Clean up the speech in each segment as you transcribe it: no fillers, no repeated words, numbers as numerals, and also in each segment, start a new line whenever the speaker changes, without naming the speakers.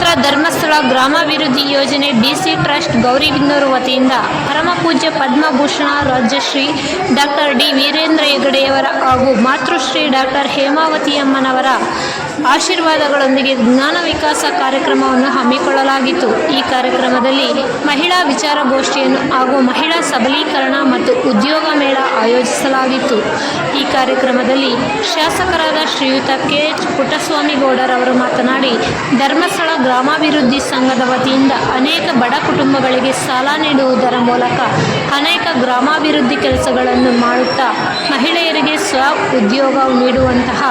ನಗರ ಧರ್ಮಸ್ಥಳ ಗ್ರಾಮಾಭಿವೃದ್ಧಿ ಯೋಜನೆ DC trust Gauribidanur ವತಿಯಿಂದ ಪರಮಪೂಜ್ಯ ಪದ್ಮಭೂಷಣ ರಾಜ್ಯಶ್ರೀ ಡಾಕ್ಟರ್ ಡಿ ವೀರೇಂದ್ರ ಹೆಗಡೆಯವರ ಹಾಗೂ ಮಾತೃಶ್ರೀ ಡಾಕ್ಟರ್ ಹೇಮಾವತಿಯಮ್ಮನವರ ಆಶೀರ್ವಾದಗಳೊಂದಿಗೆ ಜ್ಞಾನ ವಿಕಾಸ ಕಾರ್ಯಕ್ರಮವನ್ನು ಹಮ್ಮಿಕೊಳ್ಳಲಾಗಿತ್ತು. ಈ ಕಾರ್ಯಕ್ರಮದಲ್ಲಿ ಮಹಿಳಾ ವಿಚಾರಗೋಷ್ಠಿಯನ್ನು ಹಾಗೂ ಮಹಿಳಾ ಸಬಲೀಕರಣ ಮತ್ತು ಉದ್ಯೋಗ ಮೇಳ ಆಯೋಜಿಸಲಾಗಿತ್ತು. ಈ ಕಾರ್ಯಕ್ರಮದಲ್ಲಿ ಶಾಸಕರಾದ ಶ್ರೀಯುತ ಕೆ. ಪುಟ್ಟಸ್ವಾಮಿಗೌಡರವರು ಮಾತನಾಡಿ, ಧರ್ಮಸ್ಥಳ ಗ್ರಾಮಾಭಿವೃದ್ಧಿ ಸಂಘದ ವತಿಯಿಂದ ಅನೇಕ ಬಡ ಕುಟುಂಬಗಳಿಗೆ ಸಾಲ ನೀಡುವುದರ ಮೂಲಕ ಅನೇಕ ಗ್ರಾಮಾಭಿವೃದ್ಧಿ ಕೆಲಸಗಳನ್ನು ಮಾಡುತ್ತಾ ಮಹಿಳೆಯರಿಗೆ ಸ್ವ ಉದ್ಯೋಗ ನೀಡುವಂತಹ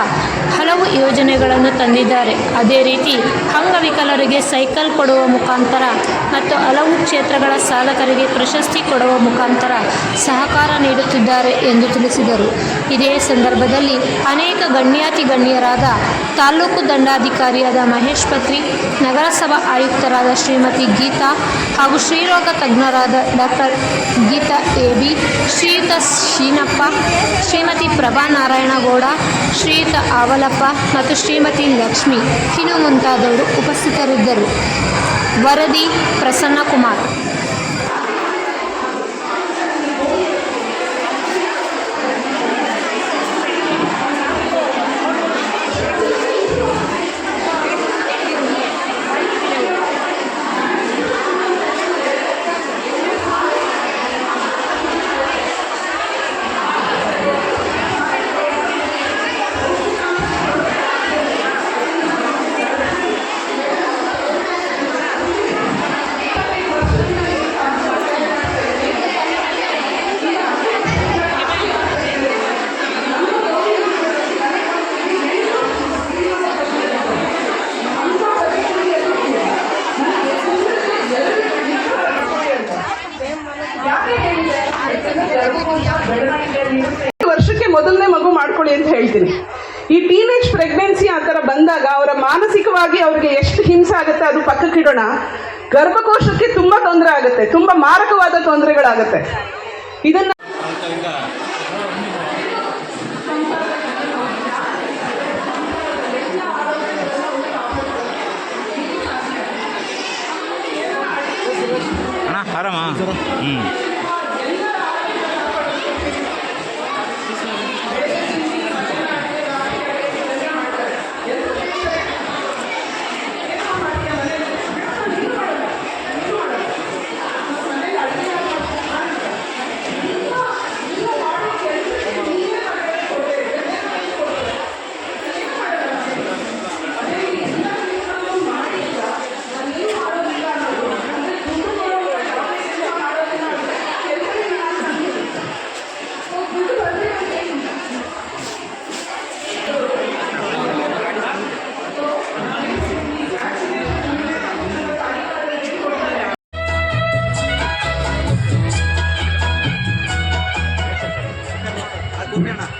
ಹಲವು ಯೋಜನೆಗಳನ್ನು ತಂದಿದ್ದಾರೆ. ಅದೇ ರೀತಿ ಅಂಗವಿಕಲರಿಗೆ ಸೈಕಲ್ ಕೊಡುವ ಮುಖಾಂತರ ಮತ್ತು ಹಲವು ಕ್ಷೇತ್ರಗಳ ಸಾಧಕರಿಗೆ ಪ್ರಶಸ್ತಿ ಕೊಡುವ ಮುಖಾಂತರ ಸಹಕಾರ ನೀಡುತ್ತಿದ್ದಾರೆ ಎಂದು ತಿಳಿಸಿದರು. ಇದೇ ಸಂದರ್ಭದಲ್ಲಿ ಅನೇಕ ಗಣ್ಯರಾದ ತಾಲೂಕು ದಂಡಾಧಿಕಾರಿಯಾದ ಮಹೇಶ್ ಪತ್ರಿ, ನಗರಸಭಾ ಆಯುಕ್ತರಾದ ಶ್ರೀಮತಿ ಗೀತಾ ಹಾಗೂ ಶ್ರೀರೋಗ ತಜ್ಞರಾದ ಡಾಕ್ಟರ್ ಗೀತಾ ಎಬಿ, ಶ್ರೀಯುತ ಶೀನಪ್ಪ, ಶ್ರೀಮತಿ ಪ್ರಭಾ ನಾರಾಯಣಗೌಡ, ಶ್ರೀಯುತ ಆವಲಪ್ಪ ಮತ್ತು ಶ್ರೀಮತಿ ಲಕ್ಷ್ಮಿ ಇನ್ನು ಮುಂತಾದವರು ಉಪಸ್ಥಿತರಿದ್ದರು. ವರದಿ ಪ್ರಸನ್ನಕುಮಾರ್.
ವರ್ಷಕ್ಕೆ ಮೊದಲನೇ ಮಗು ಮಾಡ್ಕೊಳ್ಳಿ ಅಂತ ಹೇಳ್ತೀನಿ. ಈ ಟೀನೇಜ್ ಪ್ರೆಗ್ನೆನ್ಸಿ ಆ ಥರ ಬಂದಾಗ ಅವರ ಮಾನಸಿಕವಾಗಿ ಅವ್ರಿಗೆ ಎಷ್ಟು ಹಿಂಸೆ ಆಗುತ್ತೆ ಅದು ಪಕ್ಕಕ್ಕಿಡೋಣ. ಗರ್ಭಕೋಶಕ್ಕೆ ತುಂಬಾ ತೊಂದರೆ ಆಗುತ್ತೆ, ತುಂಬಾ ಮಾರಕವಾದ ತೊಂದರೆಗಳಾಗುತ್ತೆ. ಇದನ್ನ
ಆರಾಮ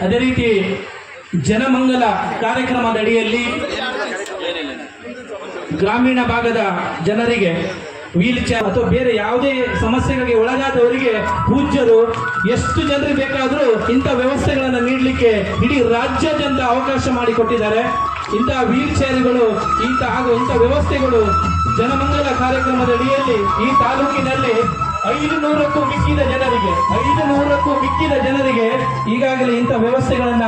ಅದೇ ರೀತಿ ಜನಮಂಗಲ ಕಾರ್ಯಕ್ರಮದ ಅಡಿಯಲ್ಲಿ ಗ್ರಾಮೀಣ ಭಾಗದ ಜನರಿಗೆ ವೀಲ್ ಚೇರ್ ಅಥವಾ ಬೇರೆ ಯಾವುದೇ ಸಮಸ್ಯೆಗಳಿಗೆ ಒಳಗಾದವರಿಗೆ ಪೂಜ್ಯರು ಎಷ್ಟು ಜನರಿಗೆ ಬೇಕಾದರೂ ಇಂಥ ವ್ಯವಸ್ಥೆಗಳನ್ನು ನೀಡಲಿಕ್ಕೆ ಇಡೀ ರಾಜ್ಯಾದ್ಯಂತ ಅವಕಾಶ ಮಾಡಿಕೊಟ್ಟಿದ್ದಾರೆ. ಇಂಥ ವೀಲ್ ಚೇರ್ಗಳು ಇಂಥ ವ್ಯವಸ್ಥೆಗಳು ಜನಮಂಗಲ ಕಾರ್ಯಕ್ರಮದ ಅಡಿಯಲ್ಲಿ ಈ ತಾಲೂಕಿನಲ್ಲಿ 500ಕ್ಕೂ ಮಿಕ್ಕಿದ ಜನರಿಗೆ ಈಗಾಗಲೇ ಇಂಥ ವ್ಯವಸ್ಥೆಗಳನ್ನ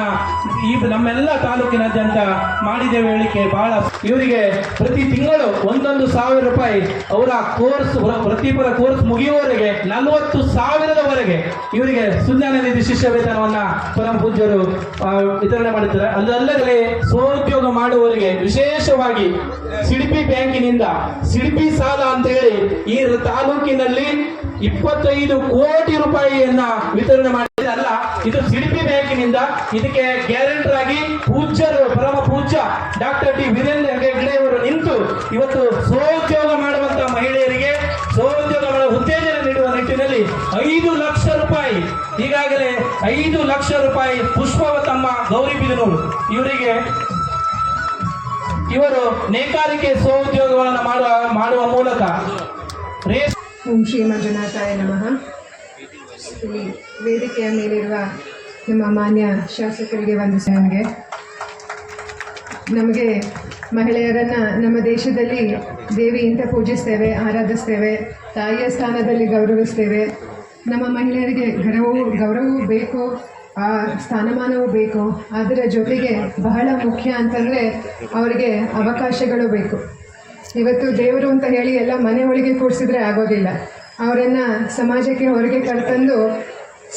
ಈ ನಮ್ಮೆಲ್ಲ ತಾಲೂಕಿನಾದ್ಯಂತ ಮಾಡಿದ್ದೇವೆ ಹೇಳಿಕೆ ಬಹಳ. ಇವರಿಗೆ ಪ್ರತಿ ತಿಂಗಳು 1,000 ರೂಪಾಯಿ ಅವರ ಕೋರ್ಸ್ ವೃತ್ತಿಪರ ಕೋರ್ಸ್ ಮುಗಿಯುವವರೆಗೆ 40,000ದವರೆಗೆ ಇವರಿಗೆ ಸುಜ್ಞಾನ ನಿಧಿ ಶಿಷ್ಯ ವೇತನವನ್ನ ಪರಮ ಪೂಜ್ಯರು ವಿತರಣೆ ಮಾಡಿದ್ದಾರೆ. ಅದಲ್ಲದೆ ಸ್ವೋದ್ಯೋಗ ಮಾಡುವವರಿಗೆ ವಿಶೇಷವಾಗಿ ಸಿಡಿಪಿ ಬ್ಯಾಂಕಿನಿಂದ ಸಿಡಿಪಿ ಸಾಲ ಅಂತ ಹೇಳಿ ಈ ತಾಲೂಕಿನಲ್ಲಿ 25 ಕೋಟಿ ರೂಪಾಯಿಯನ್ನ ವಿತರಣೆ ಮಾಡಿದಲ್ಲ. ಇದು ಸಿಡಿಪಿ ಬ್ಯಾಂಕಿನಿಂದ. ಇದಕ್ಕೆ ಗ್ಯಾರಂಟರ್ ಆಗಿ ಪೂಜ್ಯರು ಪರಮ ಪೂಜ್ಯ ಡಾಕ್ಟರ್ ಡಿ ವೀರೇಂದ್ರ ಹೆಗಡೆಯವರು ನಿಂತು ಇವತ್ತು ಸ್ವೋದ್ಯೋಗ ಮಾಡುವಂತಹ ಮಹಿಳೆಯರಿಗೆ ಸ್ವೋದ್ಯೋಗ ಮಾಡುವ ಉತ್ತೇಜನ ನೀಡುವ ನಿಟ್ಟಿನಲ್ಲಿ 5 ಲಕ್ಷ ರೂಪಾಯಿ ಈಗಾಗಲೇ 5 ಲಕ್ಷ ರೂಪಾಯಿ ಪುಷ್ಪವತಮ್ಮ ಗೌರಿಬಿದನೂರು ಇವರಿಗೆ ಇವರು ನೇಕಾರಿಕೆ ಸ್ವೋದ್ಯೋಗಗಳನ್ನು ಮಾಡುವ ಮೂಲಕ
ಓಂ ಶ್ರೀ ಮಂಜುನಾಥಾಯ ನಮಃ. ಇಲ್ಲಿ ವೇದಿಕೆಯ ಮೇಲಿರುವ ನಮ್ಮ ಮಾನ್ಯ ಶಾಸಕರಿಗೆ ವಂದಿಸಿ. ನಮಗೆ ಮಹಿಳೆಯರನ್ನ ನಮ್ಮ ದೇಶದಲ್ಲಿ ದೇವಿಯಿಂದ ಪೂಜಿಸ್ತೇವೆ, ಆರಾಧಿಸ್ತೇವೆ, ತಾಯಿಯ ಸ್ಥಾನದಲ್ಲಿ ಗೌರವಿಸ್ತೇವೆ. ನಮ್ಮ ಮಹಿಳೆಯರಿಗೆ ಗೌರವವೂ ಬೇಕು, ಆ ಸ್ಥಾನಮಾನವೂ ಬೇಕು. ಅದರ ಜೊತೆಗೆ ಬಹಳ ಮುಖ್ಯ ಅಂತಂದರೆ ಅವರಿಗೆ ಅವಕಾಶಗಳು ಬೇಕು. ಇವತ್ತು ದೇವರು ಅಂತ ಹೇಳಿ ಎಲ್ಲ ಮನೆ ಒಳಗೆ ಕೂರಿಸಿದ್ರೆ ಆಗೋದಿಲ್ಲ. ಅವರನ್ನು ಸಮಾಜಕ್ಕೆ ಹೊರಗೆ ಕರೆತಂದು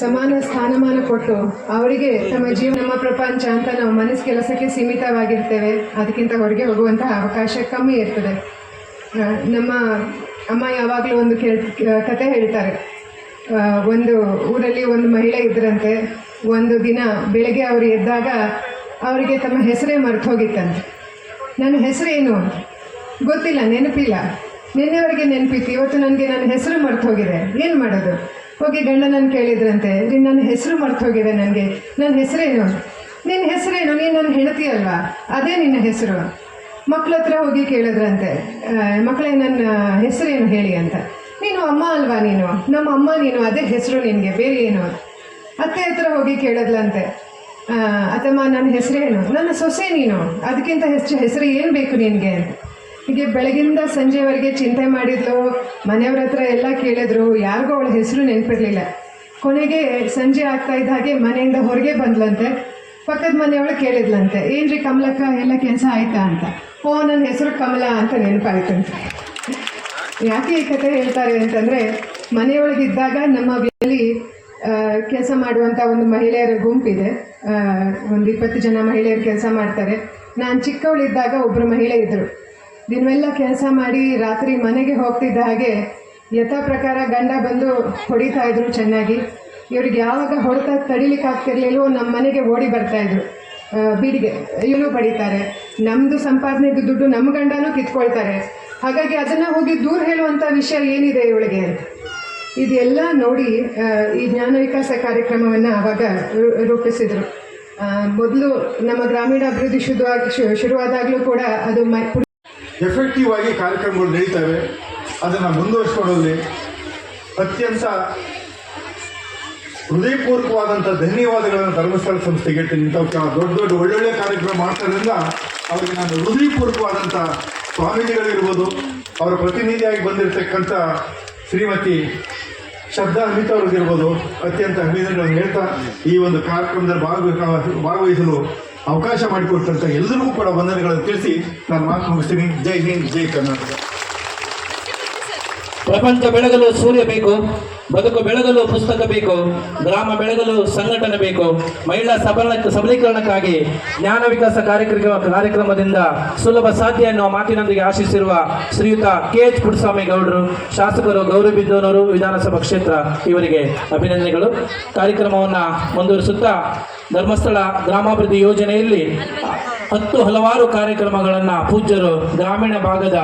ಸಮಾನ ಸ್ಥಾನಮಾನ ಕೊಟ್ಟು ಅವರಿಗೆ ತಮ್ಮ ನಮ್ಮ ಪ್ರಪಂಚ ಅಂತ ನಾವು ಮನಸ್ಸು ಕೆಲಸಕ್ಕೆ ಸೀಮಿತವಾಗಿರ್ತೇವೆ. ಅದಕ್ಕಿಂತ ಹೊರಗೆ ಹೋಗುವಂತಹ ಅವಕಾಶ ಕಮ್ಮಿ ಇರ್ತದೆ. ನಮ್ಮ ಅಮ್ಮ ಯಾವಾಗಲೂ ಒಂದು ಕತೆ ಹೇಳ್ತಾರೆ. ಒಂದು ಊರಲ್ಲಿ ಒಂದು ಮಹಿಳೆ ಇದ್ರಂತೆ. ಒಂದು ದಿನ ಬೆಳಗ್ಗೆ ಅವರು ಎದ್ದಾಗ ಅವರಿಗೆ ತಮ್ಮ ಹೆಸರೇ ಮರೆತು ಹೋಗಿತ್ತಂತೆ. ನನ್ನ ಹೆಸರೇನು ಅಂತ ಗೊತ್ತಿಲ್ಲ, ನೆನಪಿಲ್ಲ. ನಿನ್ನೆವರೆಗೆ ನೆನಪಿತ್ತು, ಇವತ್ತು ನನಗೆ ನನ್ನ ಹೆಸರು ಮರೆತು ಹೋಗಿದೆ, ಏನು ಮಾಡೋದು? ಹೋಗಿ ಗಂಡನನ್ನು ಕೇಳಿದ್ರಂತೆ, ನನ್ನ ಹೆಸರು ಮರೆತು ಹೋಗಿದೆ, ನನಗೆ ನನ್ನ ಹೆಸರೇನು? ನಿನ್ನ ಹೆಸರೇನು? ನೀನು ನನ್ನ ಹೆಂಡತಿ ಅಲ್ವಾ, ಅದೇ ನಿನ್ನ ಹೆಸರು. ಮಕ್ಕಳ ಹತ್ರ ಹೋಗಿ ಕೇಳಿದ್ರಂತೆ, ಮಕ್ಕಳೇ ನನ್ನ ಹೆಸರೇನು ಹೇಳಿ ಅಂತ. ನೀನು ಅಮ್ಮ ಅಲ್ವಾ, ನೀನು ನಮ್ಮ ಅಮ್ಮ, ನೀನು ಅದೇ ಹೆಸರು ನಿನಗೆ, ಬೇರೆ ಏನು? ಅತ್ತೆ ಹತ್ರ ಹೋಗಿ ಕೇಳಿದ್ಲಂತೆ, ಅತ್ತಮ್ಮ ನನ್ನ ಹೆಸರೇನು? ನನ್ನ ಸೊಸೆ ನೀನು, ಅದಕ್ಕಿಂತ ಹೆಚ್ಚು ಹೆಸರು ಏನು ಬೇಕು ನಿನಗೆ ಅಂತ. ಹೀಗೆ ಬೆಳಗಿಂದ ಸಂಜೆವರೆಗೆ ಚಿಂತೆ ಮಾಡಿದ್ಲು, ಮನೆಯವ್ರ ಹತ್ರ ಎಲ್ಲ ಕೇಳಿದ್ರು, ಯಾರಿಗೂ ಅವಳ ಹೆಸರು ನೆನಪಿರಲಿಲ್ಲ. ಕೊನೆಗೆ ಸಂಜೆ ಆಗ್ತಾ ಇದ್ದ ಹಾಗೆ ಮನೆಯಿಂದ ಹೊರಗೆ ಬಂದ್ಲಂತೆ. ಪಕ್ಕದ ಮನೆಯವಳು ಕೇಳಿದ್ಲಂತೆ, ಏನ್ರಿ ಕಮಲಕ್ಕ, ಎಲ್ಲ ಕೆಲಸ ಆಯ್ತಾ ಅಂತ. ಓ, ನನ್ನ ಹೆಸರು ಕಮಲ ಅಂತ ನೆನಪಾಯ್ತಂತೆ. ಯಾಕೆ ಈ ಕತೆ ಹೇಳ್ತಾರೆ ಅಂತಂದರೆ, ಮನೆಯೊಳಗಿದ್ದಾಗ ನಮ್ಮ ಮನೆಯಲ್ಲಿ ಕೆಲಸ ಮಾಡುವಂಥ ಒಂದು ಮಹಿಳೆಯರ ಗುಂಪಿದೆ. ಒಂದು 20 ಜನ ಮಹಿಳೆಯರು ಕೆಲಸ ಮಾಡ್ತಾರೆ. ನಾನು ಚಿಕ್ಕವಳಿದ್ದಾಗ ಒಬ್ಬರು ಮಹಿಳೆ ಇದ್ದರು. ದಿನವೆಲ್ಲ ಕೆಲಸ ಮಾಡಿ ರಾತ್ರಿ ಮನೆಗೆ ಹೋಗ್ತಿದ್ದ ಹಾಗೆ ಯಥಾ ಪ್ರಕಾರ ಗಂಡ ಬಂದು ಹೊಡಿತಾ ಇದ್ರು ಚೆನ್ನಾಗಿ. ಇವ್ರಿಗೆ ಯಾವಾಗ ಹೊಡೆತ ತಡಿಲಿಕ್ಕೆ ಆಗ್ತಿರ್ಲಿಲ್ಲವೋ ನಮ್ಮ ಮನೆಗೆ ಓಡಿ ಬರ್ತಾಯಿದ್ರು. ಬೀಡಿಗೆ ಇಲ್ಲೂ ಬಡಿತಾರೆ, ನಮ್ಮದು ಸಂಪಾದನೆದು ದುಡ್ಡು ನಮ್ಮ ಗಂಡನೂ ಕಿತ್ಕೊಳ್ತಾರೆ. ಹಾಗಾಗಿ ಅದನ್ನು ಹೋಗಿ ದೂರ ಹೇಳುವಂಥ ವಿಷಯ ಏನಿದೆ ಇವಳಿಗೆ ಅಂತ. ಇದೆಲ್ಲ ನೋಡಿ ಈ ಜ್ಞಾನ ವಿಕಾಸ ಕಾರ್ಯಕ್ರಮವನ್ನು ಆವಾಗ ರೂಪಿಸಿದರು. ಮೊದಲು ನಮ್ಮ ಗ್ರಾಮೀಣಾಭಿವೃದ್ಧಿ ಶುರುವಾದಾಗಲೂ ಕೂಡ ಅದು
ಎಫೆಕ್ಟಿವ್ ಆಗಿ ಕಾರ್ಯಕ್ರಮಗಳು ನಡೀತವೆ. ಅದನ್ನು ಮುಂದುವರಿಸ್ಕೊಳ್ಳೋಲ್ಲಿ ಅತ್ಯಂತ ಹೃದಯಪೂರ್ವಕವಾದಂಥ ಧನ್ಯವಾದಗಳನ್ನು ಧರ್ಮಸ್ಥಳ ಸಂಸ್ಥೆಗೆ ಹೇಳ್ತೀನಿ. ಇಂಥ ದೊಡ್ಡ ಒಳ್ಳೊಳ್ಳೆ ಕಾರ್ಯಕ್ರಮ ಮಾಡ್ತಾರಿಂದ ಅವರಿಗೆ ನಾನು ಹೃದಯಪೂರ್ವಕವಾದಂಥ ಸ್ವಾಮೀಜಿಗಳಿರ್ಬೋದು, ಅವರ ಪ್ರತಿನಿಧಿಯಾಗಿ ಬಂದಿರತಕ್ಕಂಥ ಶ್ರೀಮತಿ ಶ್ರದ್ಧಾ ಅಮಿತ್ ಅವ್ರಿಗಿರ್ಬೋದು ಅತ್ಯಂತ ಅಭಿನಂದನೆಗಳನ್ನು ಹೇಳ್ತಾ ಈ ಒಂದು ಕಾರ್ಯಕ್ರಮದಲ್ಲಿ ಭಾಗವಹಿಸಲು ಅವಕಾಶ ಮಾಡಿಕೊಟ್ಟಂಥ ಎಲ್ಲರಿಗೂ ಕೂಡ ವಂದನೆಗಳನ್ನು ತಿಳಿಸಿ ನಾನು ಮಾತು ಮುಗಿಸ್ತೀನಿ. ಜೈ ಹಿಂದ್, ಜೈ ಕರ್ನಾಟಕ.
ಪ್ರಪಂಚ ಬೆಳಗಲು ಸೂರ್ಯ ಬೇಕು, ಬದುಕು ಬೆಳಗಲು ಪುಸ್ತಕ ಬೇಕು, ಗ್ರಾಮ ಬೆಳಗಲು ಸಂಘಟನೆ ಬೇಕು. ಮಹಿಳಾ ಸಬಲೀಕರಣಕ್ಕಾಗಿ ಜ್ಞಾನ ವಿಕಾಸ ಕಾರ್ಯಕ್ರಮದಿಂದ ಸುಲಭ ಸಾಧ್ಯ ಎನ್ನುವ ಮಾತಿನೊಂದಿಗೆ ಆಶಿಸಿರುವ ಶ್ರೀಯುತ KH ಪುಟ್ಟಸ್ವಾಮಿ ಗೌಡರು, ಶಾಸಕರು ಗೌರಿಬಿದನೂರು ವಿಧಾನಸಭಾ ಕ್ಷೇತ್ರ, ಇವರಿಗೆ ಅಭಿನಂದನೆಗಳು. ಕಾರ್ಯಕ್ರಮವನ್ನು ಮುಂದುವರಿಸುತ್ತಾ ಧರ್ಮಸ್ಥಳ ಗ್ರಾಮಾಭಿವೃದ್ಧಿ ಯೋಜನೆಯಲ್ಲಿ 10 ಹಲವಾರು ಕಾರ್ಯಕ್ರಮಗಳನ್ನು ಪೂಜ್ಯರು ಗ್ರಾಮೀಣ ಭಾಗದ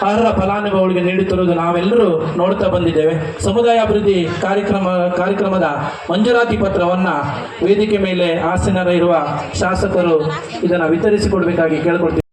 ಅರ್ಹ ಫಲಾನುಭವಿಗಳಿಗೆ ನೀಡುತ್ತಿರುವುದು ನಾವೆಲ್ಲರೂ ನೋಡ್ತಾ ಬಂದಿದ್ದೇವೆ. ಸಮುದಾಯ ಅಭಿವೃದ್ಧಿ ಕಾರ್ಯಕ್ರಮದ ಮಂಜೂರಾತಿ ಪತ್ರವನ್ನು ವೇದಿಕೆ ಮೇಲೆ ಆಸೀನರಿರುವ ಶಾಸಕರು ಇದನ್ನು ವಿತರಿಸಿಕೊಡಬೇಕಾಗಿ ಕೇಳಿಕೊಡ್ತೀವಿ.